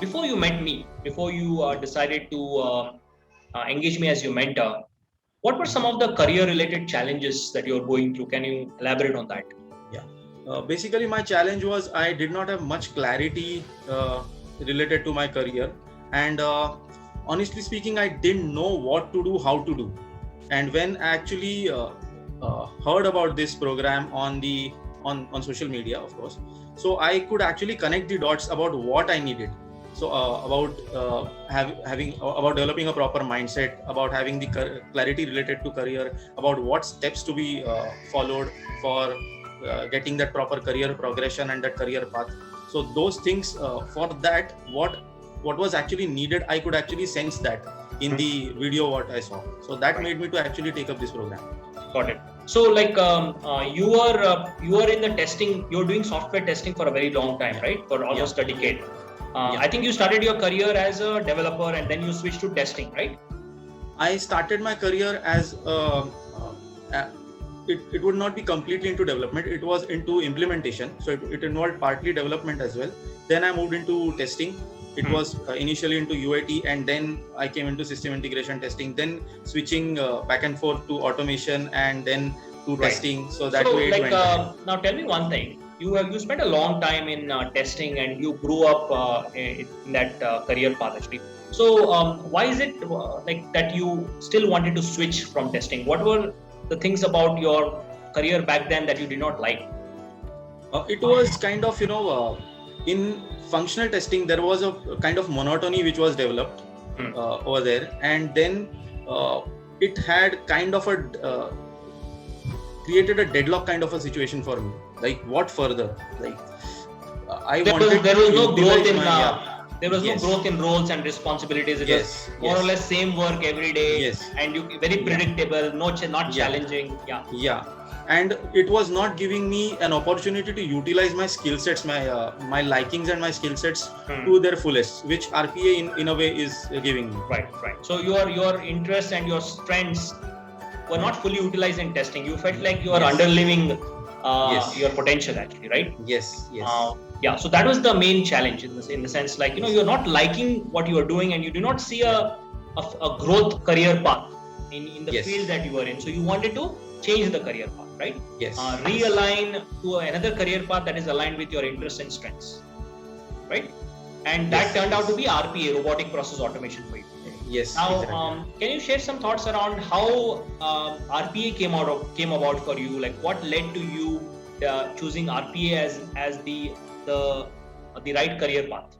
Before you met me, before you decided to engage me as your mentor, what were some of the career-related challenges that you're going through? Can you elaborate on that? Yeah. Basically, my challenge was I did not have much clarity related to my career, and honestly speaking, I didn't know what to do, how to do. And when I actually heard about this program on social media, of course, so I could actually connect the dots about what I needed. So having about developing a proper mindset, about having the clarity related to career, about what steps to be followed for getting that proper career progression and that career path. So those things, for that, what was actually needed, I could actually sense that in the video what I saw. So that made me to actually take up this program. Got it. So, like, you are in the testing. You're doing software testing for a very long time, right? For almost a decade. I think you started your career as a developer and then you switched to testing, right? I started my career as it would not be completely into development. It was into implementation. So it involved partly development as well. Then I moved into testing. It was initially into UAT, and then I came into system integration testing, then switching back and forth to automation, and then to testing. So that way it went. Now tell me one thing. You spent a long time in testing, and you grew up in that career path actually. So why is it like that you still wanted to switch from testing? What were the things about your career back then that you did not like? It was kind of, in functional testing, there was a kind of monotony which was developed over there, and then it had kind of a created a deadlock kind of a situation for me. Like, what further? Like, there was no growth in there was no growth in roles and responsibilities. It was more or less same work every day, and you very predictable, not challenging. Yeah. And it was not giving me an opportunity to utilize my skill sets, my likings and my skill sets to their fullest, which RPA in a way is giving me. Right. So your interests and your strengths were not fully utilized in testing. You felt like you are underliving your potential actually, right? Yes. So that was the main challenge in the sense, like, you're not liking what you are doing, and you do not see a growth career path in the field that you are in. So you wanted to change the career path, right? Realign to another career path that is aligned with your interests and strengths, right? And that turned out to be RPA, robotic process automation, for you. Now, exactly. Can you share some thoughts around how RPA came about for you? Like, what led to you choosing RPA as the right career path?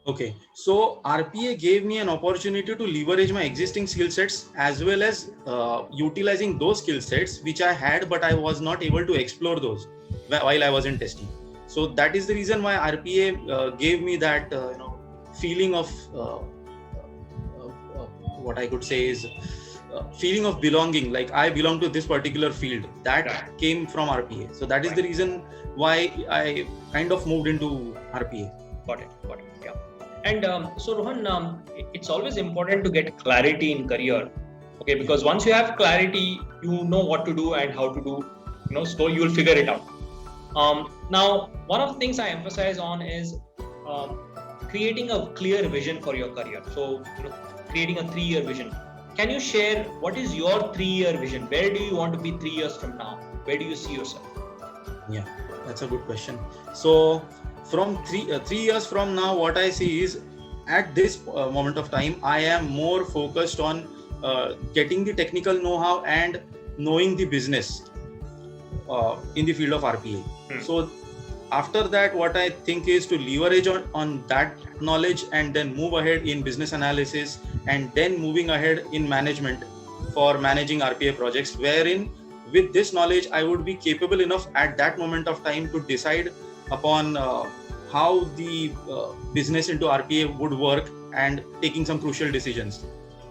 Okay, so RPA gave me an opportunity to leverage my existing skill sets, as well as utilizing those skill sets which I had, but I was not able to explore those while I was in testing. So that is the reason why RPA gave me that feeling of what I could say is feeling of belonging, like I belong to this particular field. That came from RPA. So that is the reason why I kind of moved into RPA. Got it. Yeah. And so Rohan, it's always important to get clarity in career. Okay, because once you have clarity, you know what to do and how to do. So you'll figure it out. Now, one of the things I emphasize on is creating a clear vision for your career. So, creating a 3-year vision. Can you share what is your 3-year vision? Where do you want to be 3 years from now? Where do you see yourself? Yeah, that's a good question. So from 3 years from now, what I see is, at this moment of time, I am more focused on getting the technical know-how and knowing the business in the field of RPA. So after that, what I think is to leverage on that knowledge and then move ahead in business analysis, and then moving ahead in management for managing RPA projects, wherein with this knowledge I would be capable enough at that moment of time to decide upon how the business into RPA would work and taking some crucial decisions.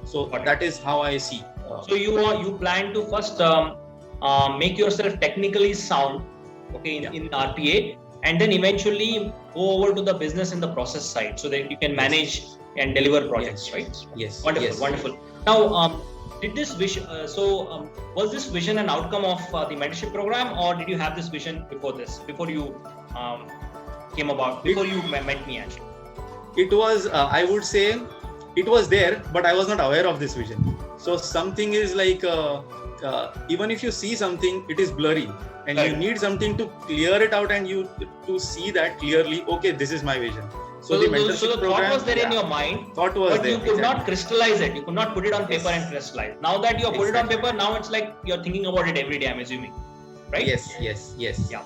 So that is how I see. So you plan to first make yourself technically sound, in RPA, and then eventually go over to the business and the process side, so that you can manage and deliver projects, right? Yes. Wonderful. Now, did this vision? Was this vision an outcome of the mentorship program, or did you have this vision before you came about? Before you met me, actually? it was, I would say, it was there, but I was not aware of this vision. So something is like, even if you see something, it is blurry, and you need something to clear it out, and you to see that clearly. Okay, this is my vision. So the thought was there in your mind, thought was but there, you could not crystallize it. You could not put it on paper and crystallize. Now that you have put it on paper, now it's like you're thinking about it every day, I'm assuming. Right? Yes. Yeah.